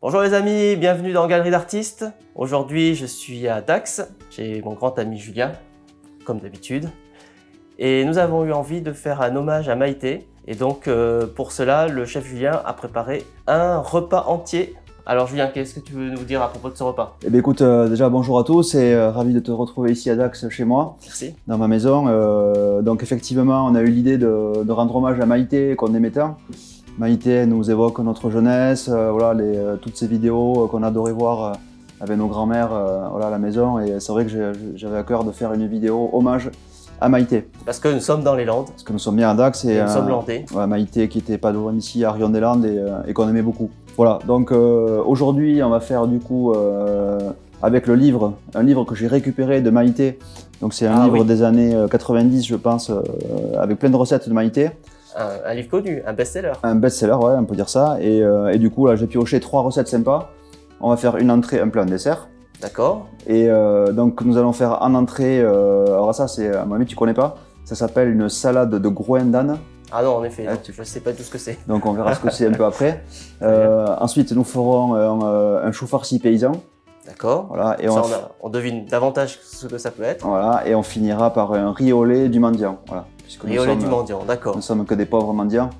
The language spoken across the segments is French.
Bonjour les amis, bienvenue dans Galerie d'artistes. Aujourd'hui je suis à Dax, j'ai mon grand ami Julien, comme d'habitude. Et nous avons eu envie de faire un hommage à Maïté. Et donc pour cela, le chef Julien a préparé un repas entier. Alors Julien, qu'est-ce que tu veux nous dire à propos de ce repas? Eh bien écoute, déjà bonjour à tous et ravi de te retrouver ici à Dax chez moi. Merci. Dans ma maison. Donc effectivement, on a eu l'idée de rendre hommage à Maïté qu'on aimait tant. Maïté nous évoque notre jeunesse, voilà, toutes ces vidéos qu'on adorait voir avec nos grands-mères voilà, à la maison. Et c'est vrai que j'avais à cœur de faire une vidéo hommage à Maïté. Parce que nous sommes dans les Landes. Parce que nous sommes bien à Dax et nous sommes landais. Ouais, Maïté qui était pas loin d'ici à Rion-des-Landes et qu'on aimait beaucoup. Voilà, donc aujourd'hui on va faire du coup avec le livre, un livre que j'ai récupéré de Maïté. Donc c'est un livre des années 90 je pense, avec plein de recettes de Maïté. Un livre connu, un best-seller. Un best-seller, ouais, on peut dire ça. Et du coup là j'ai pioché 3 recettes sympas. On va faire une entrée, un plat, un dessert. D'accord. Et donc nous allons faire en entrée, alors ça c'est, à mon avis tu connais pas, ça s'appelle une salade de groin-d'âne. Ah non, en effet, non, je ne sais pas tout ce que c'est. Donc on verra ce que c'est un peu après. Ensuite nous ferons un chou farci paysan. D'accord. Voilà, et on devine davantage ce que ça peut être. Voilà, et on finira par un riz au lait du mendiant. Voilà, puisque riz au lait du mendiant, d'accord. Nous sommes que des pauvres mendiants.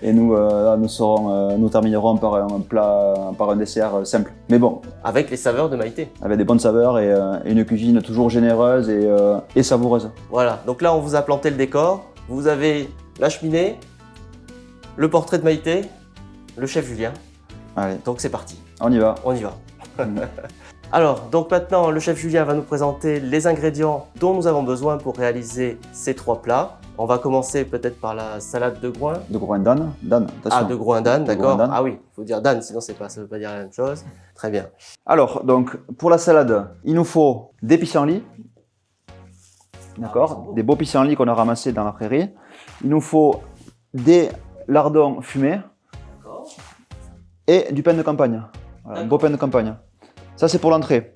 Et nous, nous terminerons par un plat, par un dessert simple. Mais bon. Avec les saveurs de Maïté. Avec des bonnes saveurs et une cuisine toujours généreuse et savoureuse. Voilà, donc là on vous a planté le décor. Vous avez la cheminée, le portrait de Maïté, le chef Julien. Allez. Donc c'est parti. On y va. On y va. Alors, donc maintenant, le chef Julien va nous présenter les ingrédients dont nous avons besoin pour réaliser ces 3 plats. On va commencer peut-être par la salade de groin. De groin d'âne. Ah, de groin d'âne, d'accord. Ah oui, il faut dire d'âne, sinon ça ne veut pas dire la même chose. Très bien. Alors, donc, pour la salade, il nous faut des pissenlits. D'accord, des beaux pissenlits qu'on a ramassés dans la prairie. Il nous faut des lardons fumés. Et du pain de campagne. Voilà, un beau pain de campagne. Ça c'est pour l'entrée.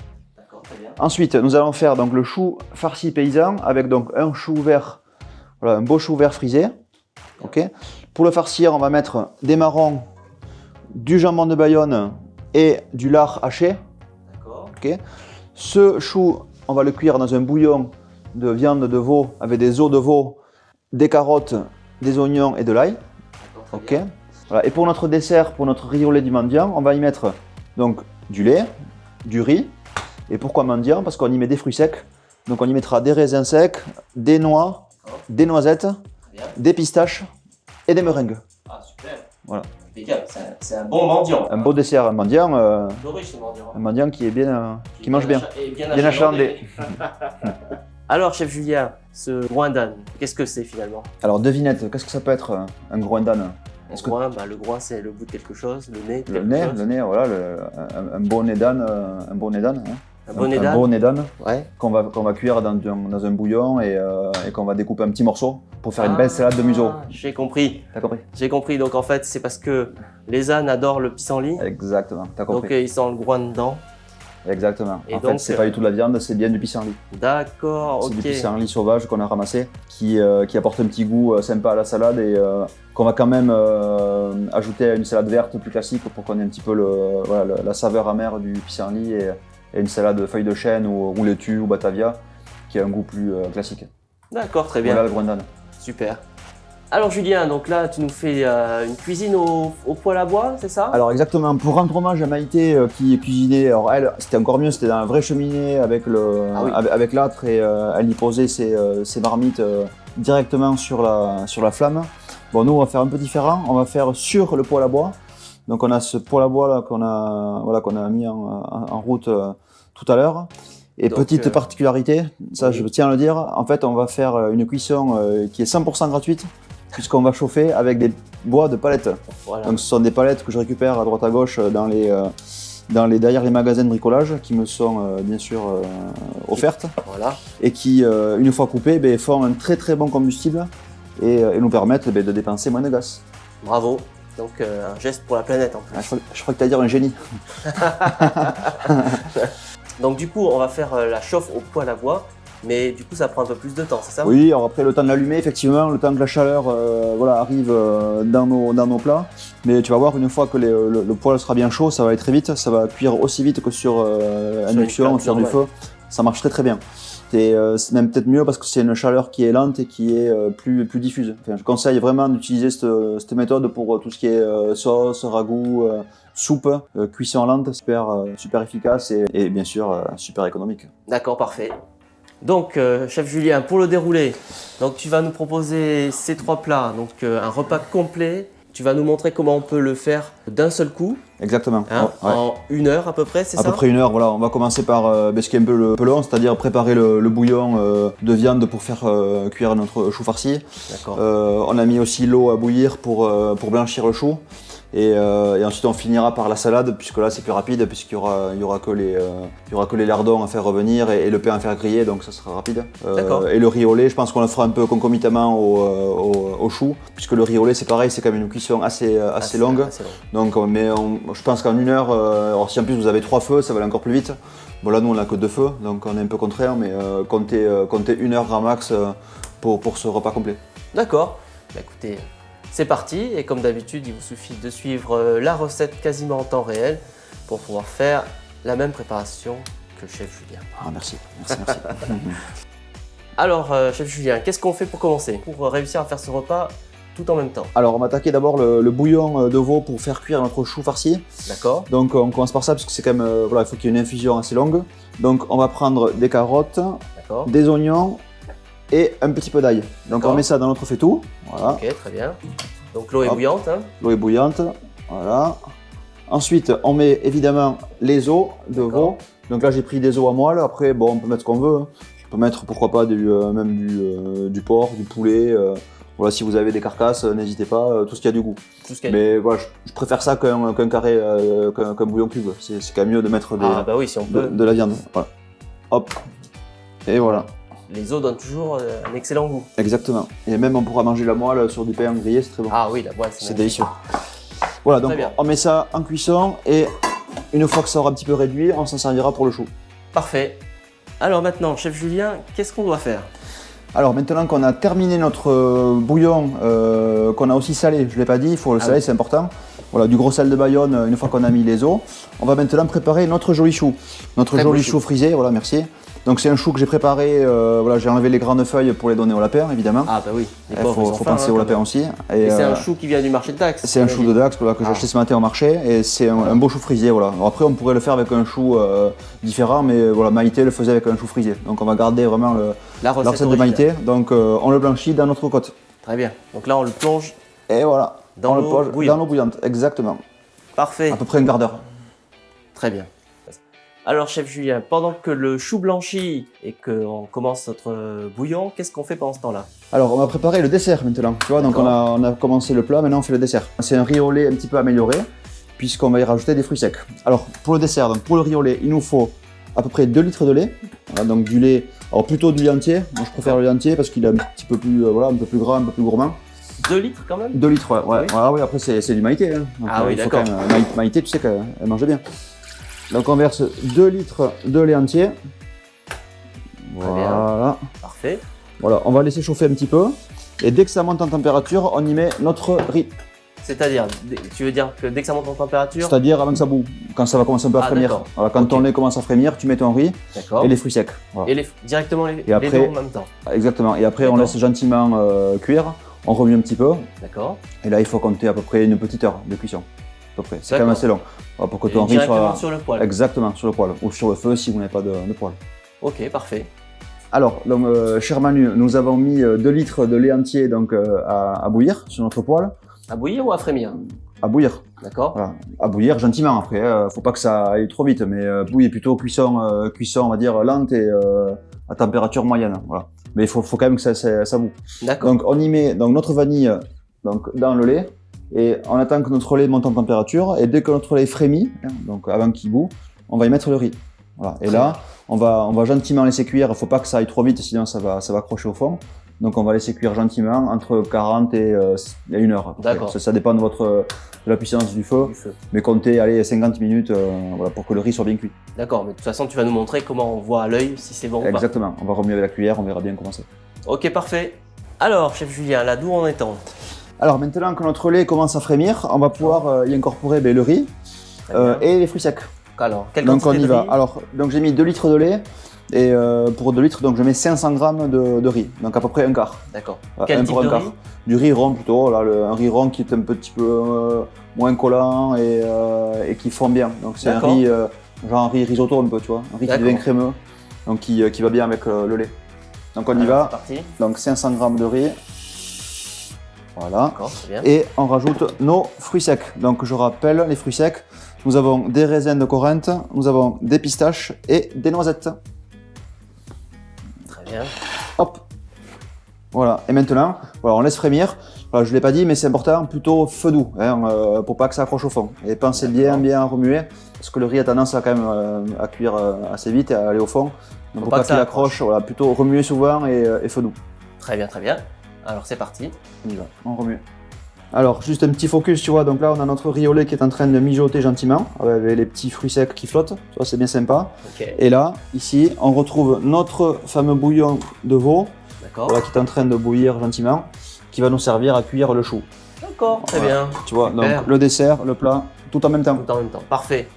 Ensuite, nous allons faire donc le chou farci paysan avec donc un chou vert, voilà, un beau chou vert frisé. Okay. Pour le farcir, on va mettre des marrons, du jambon de Bayonne et du lard haché. Okay. Ce chou, on va le cuire dans un bouillon de viande de veau avec des os de veau, des carottes, des oignons et de l'ail. Okay. Voilà. Et pour notre dessert, pour notre riz au lait du mendiant, on va y mettre donc du lait, du riz. Et pourquoi mendiant? Parce qu'on y met des fruits secs. Donc on y mettra des raisins secs, des noix, des noisettes, des pistaches et des meringues. Ah super. Voilà. C'est un bon mendiant. Un beau dessert, un mendiant. Un mendiant qui est bien, qui mange bien. Bien achalandé. Alors, chef Julien, ce groin d'âne, qu'est-ce que c'est finalement? Alors, devinette, qu'est-ce que ça peut être un groin d'âne? Le groin, c'est le bout de quelque chose, le nez. Le nez, voilà, un beau nez d'âne, un beau nez d'âne. Un beau nez d'âne, ouais. Qu'on va cuire dans un bouillon et qu'on va découper en petits morceaux pour faire une belle salade de museau. J'ai compris. T'as compris? J'ai compris. Donc en fait, c'est parce que les ânes adorent le pissenlit. Exactement. T'as compris. Donc ils sentent le groin dedans. Exactement. En fait, c'est pas du tout de la viande, c'est bien du pissenlit. D'accord, ok. C'est du pissenlit sauvage qu'on a ramassé, qui apporte un petit goût sympa à la salade et qu'on va quand même ajouter à une salade verte plus classique pour qu'on ait un petit peu la saveur amère du pissenlit et une salade de feuilles de chêne ou laitue ou batavia qui a un goût plus classique. D'accord, très bien. Voilà le groin d'âne. Super. Alors Julien, donc là tu nous fais une cuisine au poêle à bois, c'est ça? Alors exactement, pour rendre hommage à Maïté qui cuisinait, alors elle c'était encore mieux, c'était dans un vrai cheminée avec l'âtre et elle y posait ses marmites directement sur la flamme. Bon, nous on va faire un peu différent, on va faire sur le poêle à bois. Donc on a ce poêle à bois là qu'on a mis en route tout à l'heure. Et donc, petite particularité, ça je tiens à le dire, en fait on va faire une cuisson qui est 100% gratuite puisqu'on va chauffer avec des bois de palettes. Voilà. Donc ce sont des palettes que je récupère à droite à gauche derrière les magasins de bricolage qui me sont bien sûr offertes. Voilà. Et qui, une fois coupées, font un très très bon combustible et nous permettent de dépenser moins de gaz. Bravo. Donc un geste pour la planète en plus. Ah, je crois que tu as dire un génie. Donc du coup, on va faire la chauffe au poêle à bois. mais du coup ça prend un peu plus de temps, c'est ça? Oui, alors après le temps de l'allumer, effectivement, le temps que la chaleur voilà, arrive dans nos plats. Mais tu vas voir, une fois que le poêle sera bien chaud, ça va aller très vite. Ça va cuire aussi vite que sur induction, sur du feu. Ça marche très très bien. C'est même peut-être mieux parce que c'est une chaleur qui est lente et qui est plus diffuse. Enfin, je conseille vraiment d'utiliser cette méthode pour tout ce qui est sauce, ragoût, soupe, cuisson lente, super efficace et bien sûr super économique. D'accord, parfait. Donc, chef Julien, pour le déroulé, donc tu vas nous proposer ces 3 plats, donc un repas complet. Tu vas nous montrer comment on peut le faire d'un seul coup. Exactement. Hein, ouais. En 1 heure à peu près, c'est ça? À peu près 1 heure, voilà. On va commencer par ce qui est un peu le long, c'est-à-dire préparer le bouillon de viande pour faire cuire notre chou farci. D'accord. On a mis aussi l'eau à bouillir pour blanchir le chou. Et ensuite on finira par la salade, puisque là c'est plus rapide, puisqu'il y aura que les lardons à faire revenir et le pain à faire griller, donc ça sera rapide. Et le riz au lait, je pense qu'on le fera un peu concomitamment au chou, puisque le riz au lait c'est pareil, c'est quand même une cuisson assez longue. Donc, je pense qu'en 1 heure, alors si en plus vous avez 3 feux, ça va aller encore plus vite. Bon là nous on n'a que 2 feux, donc on est un peu contraire, mais comptez 1 heure grand max pour ce repas complet. D'accord. Bah, écoutez, c'est parti, et comme d'habitude, il vous suffit de suivre la recette quasiment en temps réel pour pouvoir faire la même préparation que le chef Julien. Ah merci. Alors, chef Julien, qu'est-ce qu'on fait pour commencer? Pour réussir à faire ce repas tout en même temps? Alors on va attaquer d'abord le bouillon de veau pour faire cuire notre chou farci. D'accord. Donc on commence par ça parce que c'est quand même, voilà, il faut qu'il y ait une infusion assez longue. Donc on va prendre des carottes, des oignons et un petit peu d'ail. Donc on met ça dans notre faitout. Voilà. Ok, très bien. Donc l'eau est bouillante. Hein. L'eau est bouillante, voilà. Ensuite on met évidemment les os de veau. Donc là j'ai pris des os à moelle, après bon, on peut mettre ce qu'on veut. Hein. On peut mettre pourquoi pas même du porc, du poulet. Voilà, si vous avez des carcasses, n'hésitez pas, tout ce qui a du goût. Mais voilà, je préfère ça qu'un carré, qu'un bouillon cube. C'est quand même mieux de mettre de la viande. Voilà. Hop, et voilà. Les os donnent toujours un excellent goût. Exactement. Et même on pourra manger la moelle sur du pain grillé, c'est très bon. Ah oui, la moelle, c'est délicieux. Voilà, donc on met ça en cuisson et une fois que ça aura un petit peu réduit, on s'en servira pour le chou. Parfait. Alors maintenant, chef Julien, qu'est-ce qu'on doit faire? Alors maintenant qu'on a terminé notre bouillon, qu'on a aussi salé, je ne l'ai pas dit, il faut le saler, c'est important. Voilà, du gros sel de Bayonne une fois qu'on a mis les os. On va maintenant préparer notre joli chou. Notre joli chou frisé, voilà, merci. Donc c'est un chou que j'ai préparé, voilà, j'ai enlevé les grandes feuilles pour les donner au lapin, évidemment. Ah bah oui, il faut penser au lapin aussi. Et c'est un chou qui vient du marché de Dax. C'est un chou de Dax voilà, que j'ai acheté ce matin au marché et c'est un beau chou frisé. Voilà. Alors après on pourrait le faire avec un chou différent, mais voilà, Maïté le faisait avec un chou frisé. Donc on va garder vraiment la recette de Maïté. Donc on le blanchit dans notre cocotte. Très bien, donc là on le plonge et voilà, dans l'eau bouillante, exactement. Parfait. À peu près un quart d'heure. Très bien. Alors chef Julien, pendant que le chou blanchit et qu'on commence notre bouillon, qu'est-ce qu'on fait pendant ce temps-là? Alors on va préparer le dessert maintenant, tu vois, donc on a commencé le plat, maintenant on fait le dessert. C'est un riz au lait un petit peu amélioré, puisqu'on va y rajouter des fruits secs. Alors pour le dessert, donc pour le riz au lait, il nous faut à peu près 2 litres de lait, voilà, donc du lait, alors plutôt du lait entier, moi je préfère le lait entier parce qu'il est un petit peu plus, voilà, un peu plus gras, un peu plus gourmand. 2 litres quand même? 2 litres, ouais, oui. Voilà, oui, après c'est du Maïté. Hein. Donc, oui, d'accord. Maïté, tu sais qu'elle mange bien. Donc on verse 2 litres de lait entier. Voilà. Parfait. Voilà, on va laisser chauffer un petit peu. Et dès que ça monte en température, on y met notre riz. C'est-à-dire, tu veux dire que dès que ça monte en température? C'est-à-dire avant que ça boue, quand ça va commencer un peu à frémir. Voilà, quand ton lait commence à frémir, tu mets ton riz et les fruits secs. Voilà. Et directement les deux en même temps. Exactement. Et après, on laisse gentiment cuire. On remue un petit peu. D'accord. Et là, il faut compter à peu près une petite heure de cuisson. C'est quand même assez long. Pour que ton riz soit sur le poêle. Exactement, sur le poêle. Ou sur le feu si vous n'avez pas de poêle. Ok, parfait. Alors, donc, cher Manu, nous avons mis 2 litres de lait entier donc, à bouillir sur notre poêle. À bouillir ou à frémir? À bouillir. D'accord. Voilà. À bouillir gentiment après. Faut pas que ça aille trop vite, mais bouillir plutôt cuisson, on va dire, lente et à température moyenne. Voilà. Mais il faut quand même que ça boue. D'accord. Donc, on y met donc, notre vanille donc, dans le lait. Et on attend que notre lait monte en température et dès que notre lait frémit, donc avant qu'il bout, on va y mettre le riz. Voilà. Et là, on va gentiment laisser cuire. Il ne faut pas que ça aille trop vite, sinon ça va accrocher au fond. Donc on va laisser cuire gentiment entre 40 et 1 heure. D'accord. Ça dépend de la puissance du feu. Mais comptez allez, 50 minutes voilà, pour que le riz soit bien cuit. D'accord, mais de toute façon, tu vas nous montrer comment on voit à l'œil si c'est bon ou pas. Exactement. On va remuer avec la cuillère, on verra bien comment c'est. Ok, parfait. Alors, chef Julien, là d'où en est-on? Alors maintenant que notre lait commence à frémir, on va pouvoir y incorporer le riz et les fruits secs. Alors, quelle donc on quantité y de va. riz? Alors, donc j'ai mis 2 litres de lait et pour 2 litres, donc je mets 500 grammes de riz, donc à peu près un quart. D'accord. Voilà, Quel un type pour de un quart. riz? Du riz rond plutôt, là, un riz rond qui est un petit peu moins collant et qui fond bien. Donc c'est un riz, genre un riz risotto un peu, tu vois, un riz qui devient crémeux, donc qui va bien avec le lait. Donc on y va. C'est parti. Donc 500 grammes de riz. Voilà. Très bien. Et on rajoute nos fruits secs. Donc je rappelle, les fruits secs, nous avons des raisins de Corinthe, nous avons des pistaches et des noisettes. Très bien. Hop. Voilà. Et maintenant, voilà, on laisse frémir. Voilà, je ne l'ai pas dit, mais c'est important, plutôt feu doux, hein, pour pas que ça accroche au fond. Et pensez bien à remuer, parce que le riz a tendance à quand même à cuire assez vite et à aller au fond. Donc pour pas qu'il accroche, voilà, plutôt remuer souvent et feu doux. Très bien, très bien. Alors c'est parti. On y va, on remue. Alors juste un petit focus, tu vois, donc là on a notre riz au lait qui est en train de mijoter gentiment, avec les petits fruits secs qui flottent, tu vois, c'est bien sympa. Okay. Et là, ici, on retrouve notre fameux bouillon de veau, voilà, qui est en train de bouillir gentiment, qui va nous servir à cuire le chou. D'accord, très bien. Tu vois, donc le dessert, le plat, tout en même temps. Tout en même temps, parfait.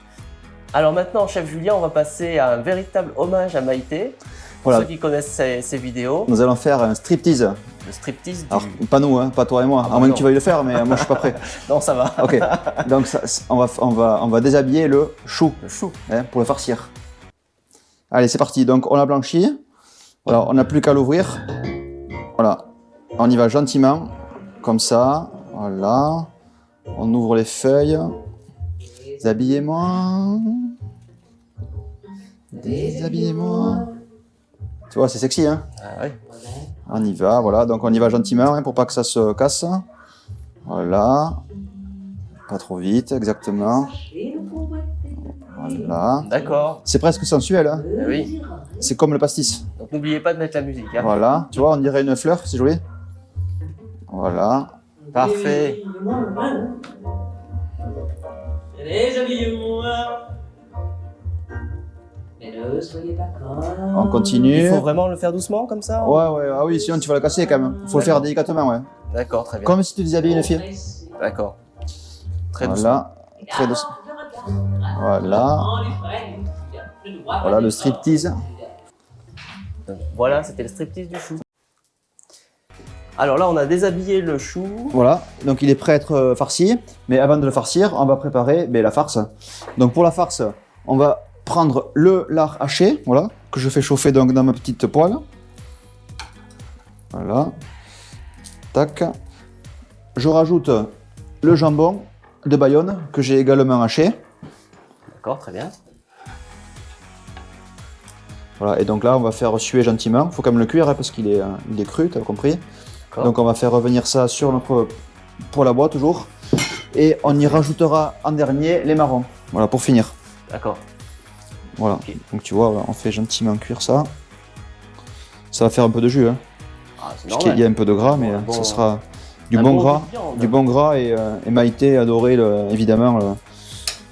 Alors maintenant, chef Julien, on va passer à un véritable hommage à Maïté. Pour ceux qui connaissent ses vidéos. Nous allons faire un striptease. Le striptease Alors, pas nous, hein, pas toi et moi, à moins que tu veuilles le faire, mais moi je suis pas prêt. Non, ça va. Ok, donc ça, on va déshabiller le chou, hein, pour le farcir. Allez, c'est parti, donc on l'a blanchi. Voilà, on n'a plus qu'à l'ouvrir. Voilà, on y va gentiment, comme ça. Voilà, on ouvre les feuilles. Déshabillez-moi. Déshabillez-moi. Tu vois, c'est sexy, hein? Ah, ouais. On y va, voilà, donc on y va gentiment, hein, pour pas que ça se casse. Voilà. Pas trop vite, exactement. Voilà. D'accord. C'est presque sensuel, hein? Oui. C'est comme le pastis. Donc n'oubliez pas de mettre la musique. Hein. Voilà, tu vois, on dirait une fleur, c'est joli. Voilà. Parfait. On continue. Il faut vraiment le faire doucement comme ça? Ouais, ah oui, sinon tu vas le casser quand même. Faut le faire délicatement, ouais. D'accord, très bien. Comme si tu déshabilles une fille. D'accord. Très doucement. Voilà, très doucement. Voilà. Voilà le striptease. Donc, voilà, c'était le striptease du chou. Alors là, on a déshabillé le chou. Voilà, donc il est prêt à être farci. Mais avant de le farcir, on va préparer la farce. Donc pour la farce, on va prendre le lard haché, voilà, que je fais chauffer donc dans ma petite poêle. Voilà. Tac. Je rajoute le jambon de Bayonne que j'ai également haché. D'accord, très bien. Voilà, et donc là, on va faire suer gentiment. Il faut quand même le cuire, hein, parce qu'il est cru, tu as compris. Donc on va faire revenir ça sur notre poêle à bois toujours. Et on y rajoutera en dernier les marrons. Voilà, pour finir. D'accord. Voilà, donc tu vois, voilà, on fait gentiment cuire ça. Ça va faire un peu de jus, hein. Parce qu'il y a un peu de gras, mais ça sera du bon gras et Maïté adorait évidemment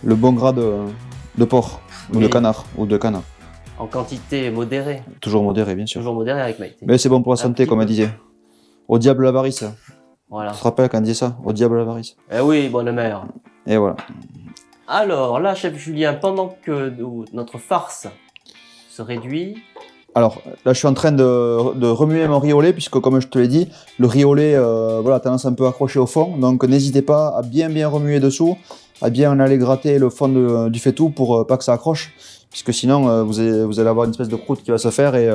le bon gras de porc ou de canard En quantité modérée. Toujours modéré, bien sûr. Toujours modéré avec Maïté. Mais c'est bon pour la santé, comme elle disait. Au diable l'avarice. Voilà. Tu te rappelles quand elle disait ça? Au diable l'avarice. Eh oui, bonne mère. Et voilà. Alors là, chef Julien, pendant que notre farce se réduit... Alors là, je suis en train de remuer mon riz au lait, puisque comme je te l'ai dit, le riz au lait voilà, a tendance un peu à accrocher au fond. Donc n'hésitez pas à bien remuer dessous, à bien aller gratter le fond du faitout pour pas que ça accroche. Puisque sinon, vous allez avoir une espèce de croûte qui va se faire et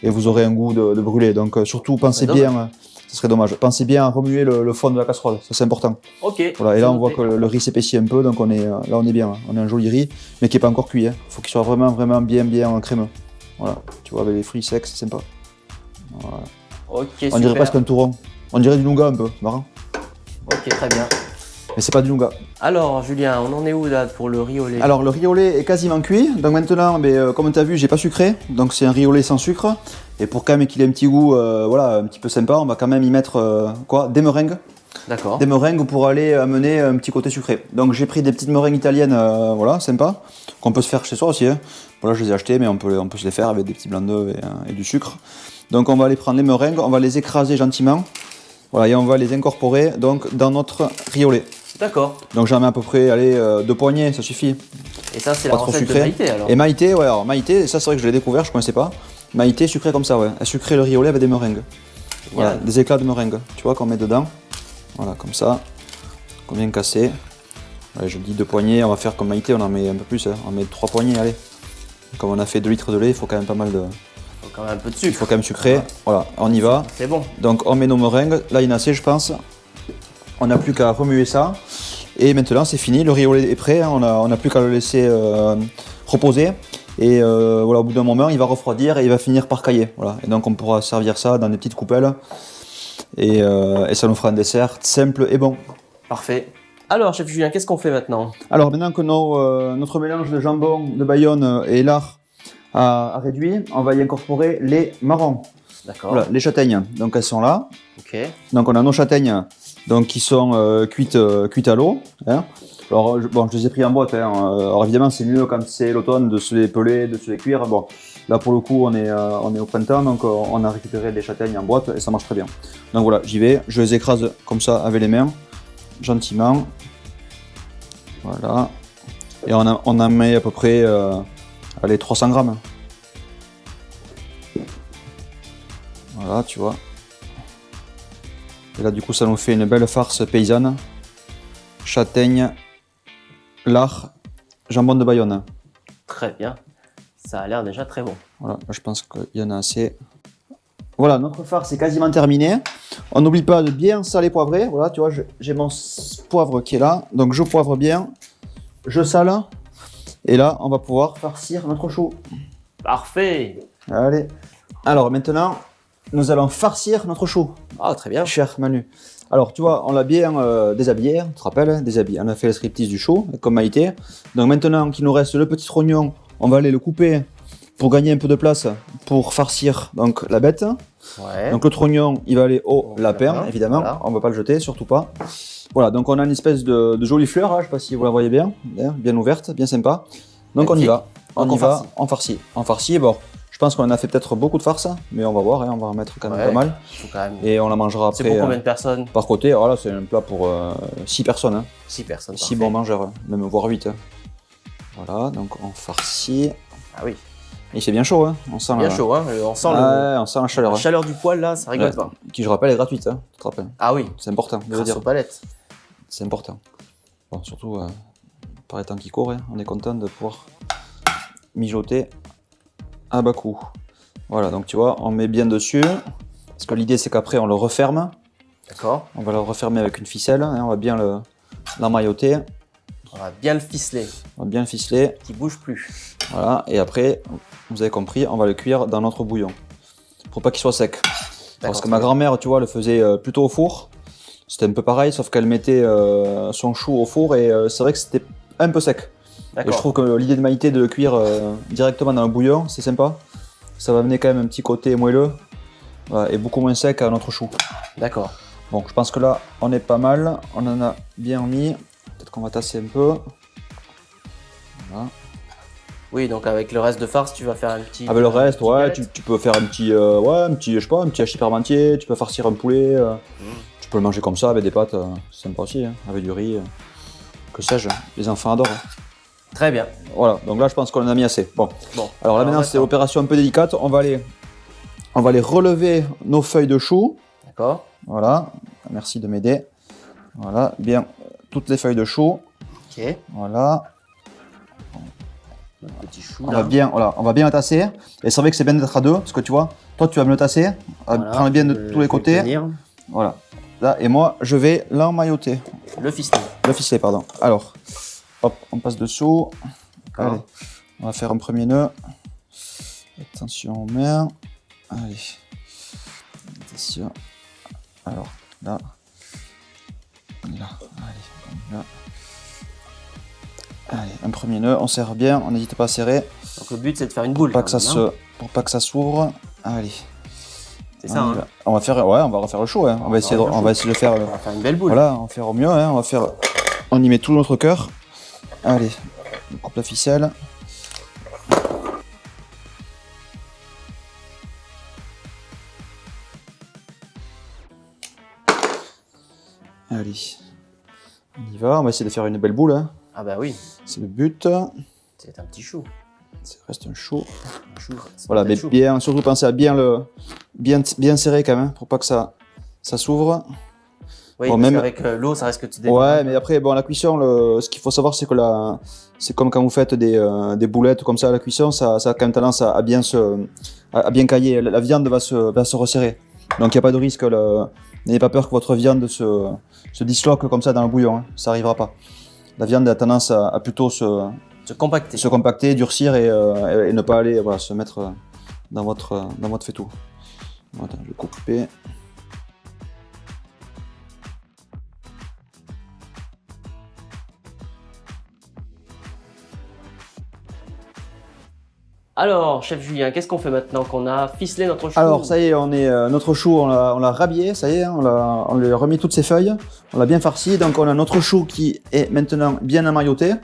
vous aurez un goût de brûlé. Donc surtout, pensez bien... Ce serait dommage. Pensez bien à remuer le fond de la casserole, ça c'est important. Ok. Voilà, et là on voit que le riz s'épaissit un peu, donc là on est bien. On a un joli riz, mais qui n'est pas encore cuit. Il faut qu'il soit vraiment bien crémeux. Voilà, tu vois, avec les fruits secs, c'est sympa. Voilà. Ok, on dirait presque un touron. On dirait du nougat un peu, c'est marrant. Ok, très bien. Mais c'est pas du nougat. Alors Julien, on en est où là pour le riz au lait? Alors le riz au lait est quasiment cuit, donc maintenant, comme tu as vu, j'ai pas sucré, donc c'est un riz au lait sans sucre. Et pour quand même qu'il ait un petit goût, voilà, un petit peu sympa, on va quand même y mettre des meringues. D'accord. Des meringues pour aller amener un petit côté sucré. Donc j'ai pris des petites meringues italiennes, voilà, sympa, qu'on peut se faire chez soi aussi. Hein. Voilà, je les ai achetées, mais on peut se les faire avec des petits blancs d'œufs et du sucre. Donc on va aller prendre les meringues, on va les écraser gentiment, voilà, et on va les incorporer donc dans notre riolet. D'accord. Donc j'en mets à peu près, allez, 2 poignées, ça suffit. Et ça, c'est la recette de Maïté alors. Et Maïté, ouais, alors Maïté, ça c'est vrai que je l'ai découvert, je ne connaissais pas. Maïté sucré comme ça, ouais. Elle sucrée le riolet avec des meringues. Voilà, des éclats de meringues, tu vois, qu'on met dedans. Voilà, comme ça, qu'on vient casser. Allez, je dis 2 poignées, on va faire comme Maïté, on en met un peu plus, hein. On met 3 poignées, allez. Comme on a fait 2 litres de lait, il faut quand même pas mal de... Il faut quand même un peu de sucre. Il faut quand même sucrer, voilà, on y va. C'est bon. Donc on met nos meringues, là il y en a assez je pense. On n'a plus qu'à remuer ça. Et maintenant c'est fini, le riolet est prêt, hein. On n'a plus qu'à le laisser reposer. Et voilà, au bout d'un moment, il va refroidir et il va finir par cailler. Voilà. Et donc on pourra servir ça dans des petites coupelles. Et ça nous fera un dessert simple et bon. Parfait. Alors, chef Julien, qu'est-ce qu'on fait maintenant? Alors maintenant que notre mélange de jambon de Bayonne et lard a réduit, on va y incorporer les marrons. D'accord. Voilà, les châtaignes. Donc elles sont là. Ok. Donc on a nos châtaignes donc, qui sont cuites à l'eau. Hein. Alors bon, je les ai pris en boîte. Hein. Alors évidemment c'est mieux quand c'est l'automne de se les peler, de se les cuire. Bon, là pour le coup on est au printemps, donc on a récupéré des châtaignes en boîte et ça marche très bien. Donc voilà, j'y vais, je les écrase comme ça avec les mains, gentiment. Voilà. Et on en met à peu près allez, 300 grammes. Voilà, tu vois. Et là, du coup, ça nous fait une belle farce paysanne. Châtaigne, lard, jambon de Bayonne. Très bien. Ça a l'air déjà très bon. Voilà, je pense qu'il y en a assez. Voilà, notre farce est quasiment terminée. On n'oublie pas de bien saler poivrer. Voilà, tu vois, j'ai mon poivre qui est là. Donc, je poivre bien, je sale. Et là, on va pouvoir farcir notre chou. Parfait. Allez. Alors, maintenant, nous allons farcir notre chou. Ah, très bien. Cher Manu. Alors, tu vois, on l'a bien déshabillé, tu te rappelles, déshabillé. On a fait le striptease du chou, comme Maïté. Donc maintenant qu'il nous reste le petit rognon, on va aller le couper pour gagner un peu de place pour farcir donc, la bête. Ouais. Donc le trognon, il va aller au lapin, évidemment. Voilà. On ne va pas le jeter, surtout pas. Voilà, donc on a une espèce de jolie fleur, hein, je ne sais pas si vous la voyez bien, bien ouverte, bien sympa. Donc on y va, on farcit. On farcit, bon. Je pense qu'on en a fait peut-être beaucoup de farce, mais on va voir, hein, on va en mettre quand même pas mal. Quand même... Et on la mangera après. C'est pour combien de personnes? Par côté, alors là c'est un plat pour 6 personnes. Hein. 6 personnes. 6 bons mangeurs, hein, même voire 8. Hein. Voilà, donc on farcit. Ah oui. Et c'est bien chaud, hein. On sent bien chaud, hein. On sent, on sent la chaleur. La chaleur du poêle là, ça rigole pas. Qui je rappelle est gratuite, hein, tu te rappelles. Ah oui. C'est important. Grâce aux palettes. C'est important. Bon, surtout par les temps qui courent, hein, on est content de pouvoir mijoter à bas coût. Voilà, donc tu vois, on met bien dessus, parce que l'idée c'est qu'après on le referme. D'accord. On va le refermer avec une ficelle, hein, on va bien l'emmailloter. On va bien le ficeler. On va bien le ficeler. Qui bouge plus. Voilà, et après, vous avez compris, on va le cuire dans notre bouillon. Pour pas qu'il soit sec. Parce que ma grand-mère, tu vois, le faisait plutôt au four. C'était un peu pareil, sauf qu'elle mettait son chou au four et c'est vrai que c'était un peu sec. Et je trouve que l'idée de Maïté de le cuire directement dans le bouillon, c'est sympa. Ça va amener quand même un petit côté moelleux et beaucoup moins sec à notre chou. D'accord. Bon, je pense que là, on est pas mal. On en a bien mis. Peut-être qu'on va tasser un peu. Voilà. Oui, donc avec le reste de farce, tu vas faire un petit... Avec le reste, ouais, tu peux faire un petit, je sais pas, un petit hachis parmentier, tu peux farcir un poulet. Tu peux le manger comme ça avec des pâtes, c'est sympa aussi, hein, avec du riz. Que sais-je, les enfants adorent. Très bien. Voilà, donc là je pense qu'on en a mis assez. Bon. Alors là maintenant c'est l'opération un peu délicate. On va aller relever nos feuilles de chou. D'accord. Voilà, merci de m'aider. Voilà, bien toutes les feuilles de chou. Ok. Voilà. Notre petit chou. On va bien le tasser. Et c'est vrai que c'est bien d'être à deux, parce que tu vois, toi tu vas me le tasser, prends bien de tous les côtés. Tenir. Voilà. Là, et moi je vais l'emmailloter. Le ficeler. Le ficeler, pardon. Alors. Hop, on passe dessous. Allez, on va faire un premier nœud. Attention aux mains. Allez. Attention. Alors, là. Là. Allez, là. Allez, un premier nœud. On serre bien. On n'hésite pas à serrer. Donc le but c'est de faire une boule. Pour pas que ça s'ouvre. Allez. C'est ça, hein. On va refaire le chaud, hein. On va essayer de faire. On va faire une belle boule. Voilà, on va faire au mieux, hein. On y met tout notre cœur. Allez, on coupe la ficelle. Allez, on y va. On va essayer de faire une belle boule, hein. Ah bah oui. C'est le but. C'est un petit chou. Ça reste un chou. Voilà, mais bien, surtout pensez à bien serrer quand même, pour pas que ça s'ouvre. Oui, bon, parce même qu'avec l'eau, ça risque de te détruire. Ouais, mais après, bon, la cuisson, ce qu'il faut savoir, c'est que c'est comme quand vous faites des boulettes comme ça à la cuisson, ça a quand même tendance à bien cailler. La viande va se resserrer. Donc il n'y a pas de risque. N'ayez pas peur que votre viande se disloque comme ça dans le bouillon, hein. Ça n'arrivera pas. La viande a tendance à plutôt se compacter, durcir et ne pas aller se mettre dans votre faitout. Bon, attends, je vais couper. Alors, chef Julien, qu'est-ce qu'on fait maintenant qu'on a ficelé notre chou? Alors, ça y est, notre chou, on l'a rhabillé, ça y est, on lui a remis toutes ses feuilles, on l'a bien farci, donc on a notre chou qui est maintenant bien emmailloté.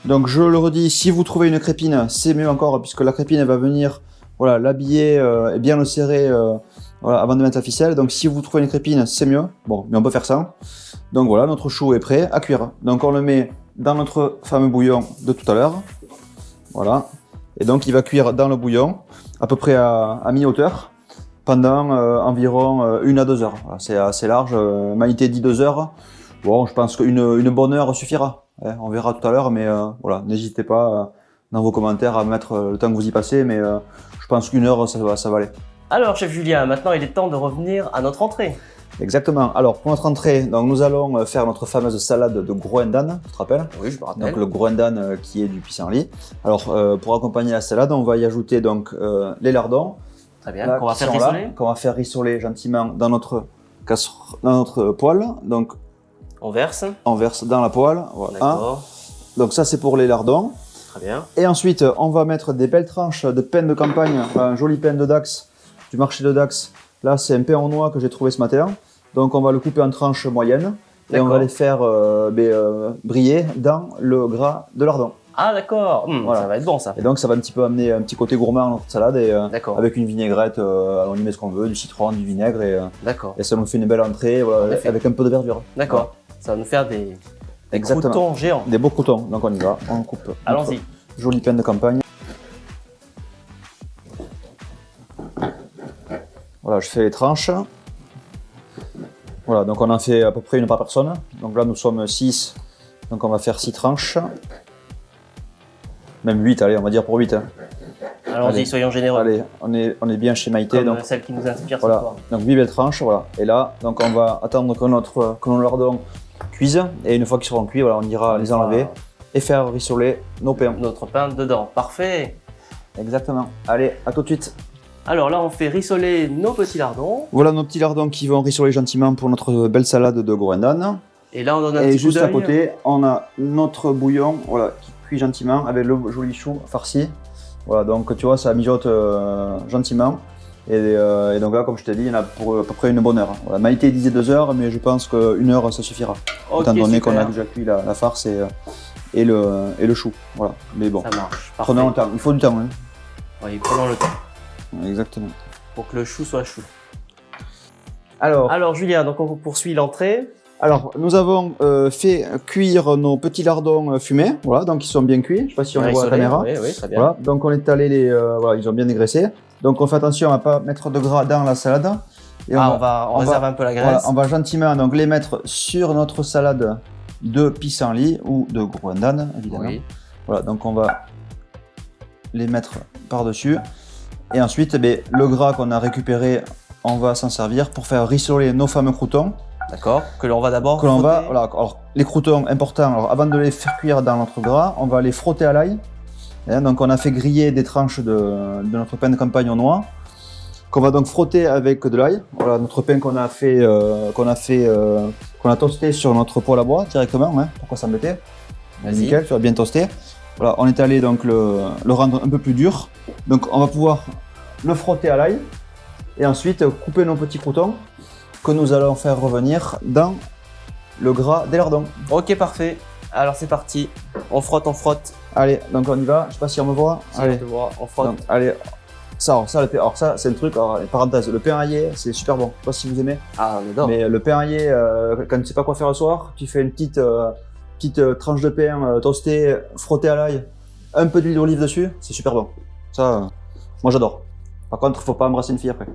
Donc, je le redis, si vous trouvez une crépine, c'est mieux encore, puisque la crépine, elle va venir l'habiller et bien le serrer avant de mettre la ficelle. Donc, si vous trouvez une crépine, c'est mieux. Bon, mais on peut faire ça. Donc voilà, notre chou est prêt à cuire. Donc, on le met dans notre fameux bouillon de tout à l'heure. Voilà. Et donc il va cuire dans le bouillon, à peu près à mi-hauteur, pendant environ 1 à 2 heures. Voilà, c'est assez large, Maïté dit 2 heures. Bon, je pense qu'une bonne heure suffira. Hein, on verra tout à l'heure, mais voilà, n'hésitez pas dans vos commentaires à mettre le temps que vous y passez, mais je pense qu'1 heure, ça va aller. Alors, chef Julien, maintenant il est temps de revenir à notre entrée. Exactement. Alors, pour notre entrée, donc, nous allons faire notre fameuse salade de groendan, tu te rappelles? Oui, je me rappelle. Donc, le groendan qui est du pissenlit. Alors, pour accompagner la salade, on va y ajouter donc les lardons. Très bien, qu'on va faire rissoler. Qu'on va faire rissoler gentiment dans notre poêle. Donc, on verse dans la poêle. Voilà. D'accord. Donc, ça, c'est pour les lardons. Très bien. Et ensuite, on va mettre des belles tranches de pain de campagne, un joli pain de Dax, du marché de Dax. Là, c'est un pain en noix que j'ai trouvé ce matin. Donc, on va le couper en tranches moyennes et on va les faire briller dans le gras de lardon. Ah, d'accord. Voilà. Ça va être bon, ça. Et donc, ça va un petit peu amener un petit côté gourmand à notre salade. Et, avec une vinaigrette, on y met ce qu'on veut, du citron, du vinaigre. D'accord. Et ça nous fait une belle entrée avec un peu de verdure. D'accord. Voilà. Ça va nous faire des croûtons géants. Des beaux croûtons. Donc, on y va. On coupe. Allons-y. Joli pain de campagne. Voilà, je fais les tranches. Voilà, donc on en fait à peu près une par personne. Donc là, nous sommes 6. Donc on va faire 6 tranches. Même 8, allez, on va dire pour 8. Hein. Allons-y, soyons généreux. Allez, on est bien chez Maïté. Comme donc celle qui nous inspire voilà. ce soir. Donc 8 belles tranches, voilà. Et là, donc on va attendre que nos lardons cuisent. Et une fois qu'ils seront cuits, voilà, on ira les enlever et faire rissoler nos pains. Notre pain dedans. Parfait. Exactement. Allez, à tout de suite. Alors là, on fait rissoler nos petits lardons. Voilà nos petits lardons qui vont rissoler gentiment pour notre belle salade de groendan. Et là, on donne un petit coup juste d'œil. à côté, on a notre bouillon, voilà, qui cuit gentiment avec le joli chou farci. Voilà, donc tu vois, ça mijote gentiment. Et donc là, comme je t'ai dit, il y en a pour à peu près une bonne heure. Voilà, Maïté disait 2 heures, mais je pense qu'1 heure, ça suffira. Okay, étant donné qu'on a déjà cuit la farce et le chou. Voilà. Mais bon, ça marche. prenons le temps, il faut du temps. Hein. Oui, prenons le temps. Exactement. Pour que le chou soit chou. Alors Julien, donc on poursuit l'entrée. Alors, nous avons fait cuire nos petits lardons fumés, voilà, donc ils sont bien cuits. Je ne sais pas si on les voit à la caméra. Oui, très bien. Voilà, donc on étalé voilà, ils ont bien dégraissé. Donc on fait attention à ne pas mettre de gras dans la salade. Et on réserve un peu la graisse. Voilà, on va gentiment donc les mettre sur notre salade de pissenlit ou de groendan, évidemment. Oui. Voilà, donc on va les mettre par-dessus. Et ensuite, le gras qu'on a récupéré, on va s'en servir pour faire rissoler nos fameux croûtons. D'accord, que l'on va d'abord frotter. Voilà, alors, les croûtons, importants, alors, avant de les faire cuire dans notre gras, on va les frotter à l'ail. Donc on a fait griller des tranches de notre pain de campagne en noix, qu'on va donc frotter avec de l'ail. Voilà, notre pain qu'on a toasté sur notre poêle à bois directement, hein, pourquoi s'embêter. Nickel, tu vas bien toaster. Voilà, on est allé donc le rendre un peu plus dur. Donc on va pouvoir le frotter à l'ail. Et ensuite, couper nos petits croûtons que nous allons faire revenir dans le gras des lardons. Ok, parfait. Alors c'est parti. On frotte, on frotte. Allez, donc on y va. Je sais pas si on me voit. Si Allez, on te voit, on frotte. donc, allez. Ça, c'est un truc. Alors, parenthèse, le pain aillé, c'est super bon. Je sais pas si vous aimez. Ah, on adore. Mais le pain aillé, quand tu sais pas quoi faire le soir, tu fais une petite tranche de pain toasté, frotté à l'ail, un peu d'huile d'olive dessus, c'est super bon. Ça, moi j'adore. Par contre, faut pas embrasser une fille après.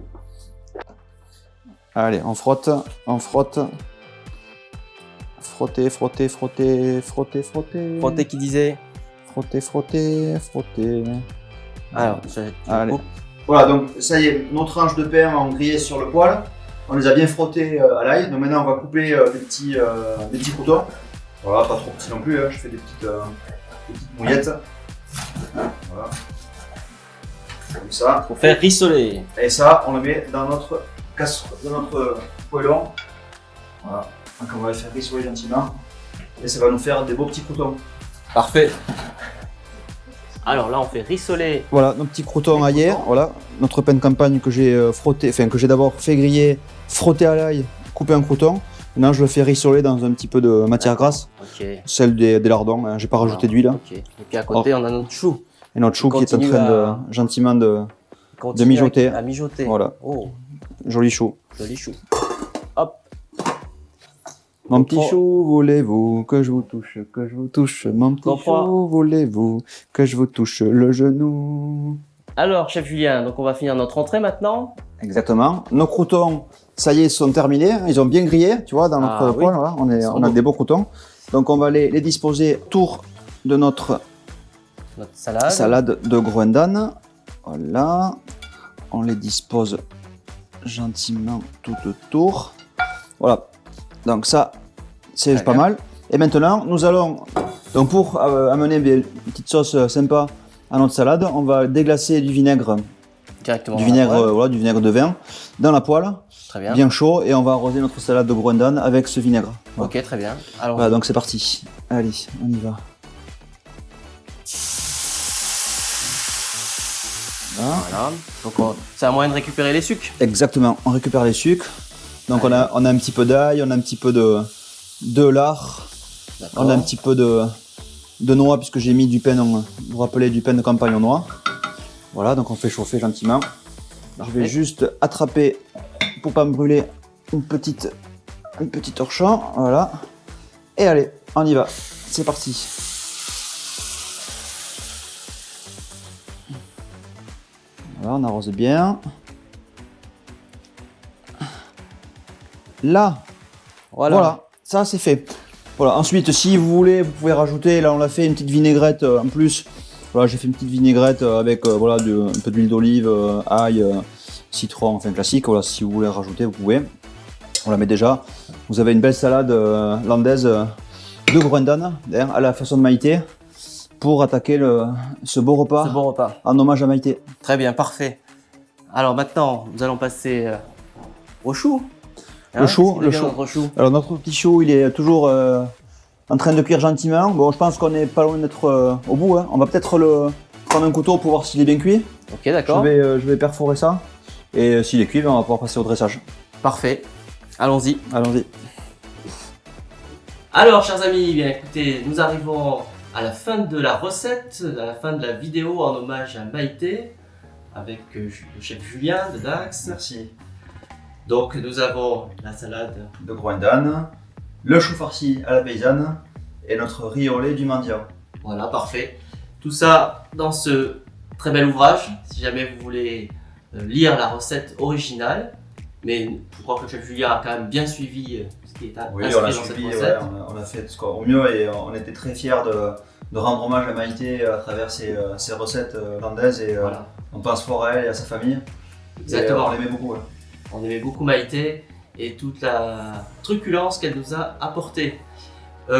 Allez, on frotte, on frotte. Frotter, frotter, frotter, frotter, frotter. Frotter qui disait. Frotter, frotter, frotter. Alors, allez. Voilà, donc ça y est, nos tranches de pain ont grillé sur le poêle. On les a bien frottées à l'ail. Donc maintenant, on va couper des petits croûtons. Voilà, pas trop petits non plus. Hein. Je fais des petites mouillettes. Voilà. Comme ça. Pour faire rissoler. Et ça, on le met dans notre casserole, dans notre poêlon. Voilà. Donc on va les faire rissoler gentiment. Et ça va nous faire des beaux petits croûtons. Parfait. Alors là, on fait rissoler. Voilà, nos petits croûtons aillés. Voilà, notre pain de campagne que j'ai frotté, enfin que j'ai d'abord fait griller, frotté à l'ail, coupé en croûtons. Maintenant, je le fais rissoler dans un petit peu de matière grasse, celle des lardons. Hein. J'ai pas rajouté d'huile. Ok. Et puis à côté, on a notre chou. Et notre chou qui est en train de gentiment de mijoter. À mijoter. Voilà. Oh, Joli chou. joli chou. Hop. Mon petit chou, voulez-vous que je vous touche, mon petit chou, voulez-vous que je vous touche le genou? Alors, chef Julien, donc on va finir notre entrée maintenant. Exactement. Nos croûtons, ça y est, sont terminés. Ils ont bien grillé, tu vois, dans notre poêle. Voilà. On a des beaux croûtons. Donc, on va les disposer autour de notre salade de Groendan. Voilà. On les dispose gentiment tout autour. Voilà. Donc ça, c'est pas mal. Et maintenant, nous allons, donc pour amener une petite sauce sympa à notre salade, on va déglacer du vinaigre. Directement. Du vinaigre de vin dans la poêle. Très bien. Bien chaud, et on va arroser notre salade de Groendan avec ce vinaigre. Voilà. Ok, très bien. Alors, voilà, donc c'est parti. Allez, on y va. Voilà. Donc c'est un moyen de récupérer les sucres. Exactement, on récupère les sucres. Donc on a un petit peu d'ail, on a un petit peu de lard, on a un petit peu de noix puisque j'ai mis du pain, vous vous rappelez, du pain de campagne en noix. Voilà, donc on fait chauffer gentiment. Je vais juste attraper, pour pas me brûler, un petit torchon, voilà. Et allez, on y va, c'est parti. Voilà, on arrose bien. Là, voilà, ça c'est fait. Voilà, ensuite, si vous voulez, vous pouvez rajouter, là on l'a fait, une petite vinaigrette en plus. Voilà, j'ai fait une petite vinaigrette avec voilà, un peu d'huile d'olive, ail, citron, enfin classique. Voilà, si vous voulez rajouter, vous pouvez. Voilà, mais déjà, vous avez une belle salade landaise de Groendan, à la façon de Maïté, pour attaquer ce beau repas en hommage à Maïté. Très bien, parfait. Alors maintenant, nous allons passer au chou. Le chou. Alors notre petit chou, il est toujours en train de cuire gentiment. Bon, je pense qu'on est pas loin d'être au bout. Hein. On va peut-être prendre un couteau pour voir s'il est bien cuit. Ok, d'accord. Je vais perforer ça. Et s'il est cuit, on va pouvoir passer au dressage. Parfait. Allons-y. Allons-y. Alors, chers amis, bien écoutez, nous arrivons à la fin de la recette, à la fin de la vidéo en hommage à Maïté, avec le chef Julien de Dax. Merci. Donc nous avons la salade de Groendan, le chou farci à la paysanne et notre riz au lait du mendiant. Voilà, parfait. Tout ça dans ce très bel ouvrage, si jamais vous voulez lire la recette originale. Mais je crois que le chef Julien a quand même bien suivi ce qui est inscrit dans cette recette. On a fait au mieux et on était très fiers de rendre hommage à Maïté à travers ses recettes landaises et voilà. On pense fort à elle et à sa famille. Exactement. On l'aimait beaucoup. Ouais. On aimait beaucoup Maïté et toute la truculence qu'elle nous a apportée. On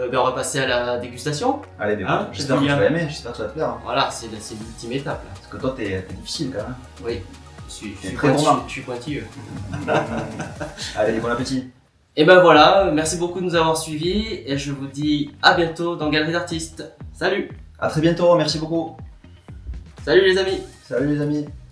va passer à la dégustation. Allez, j'espère que tu vas aimer, j'espère que ça va te plaire. Voilà, c'est l'ultime étape. Là. Parce que toi, t'es difficile quand même. Oui, je suis pointilleux. Allez, bon appétit. Et ben voilà, merci beaucoup de nous avoir suivis et je vous dis à bientôt dans Galerie d'Artistes. Salut! À très bientôt, merci beaucoup. Salut les amis! Salut les amis!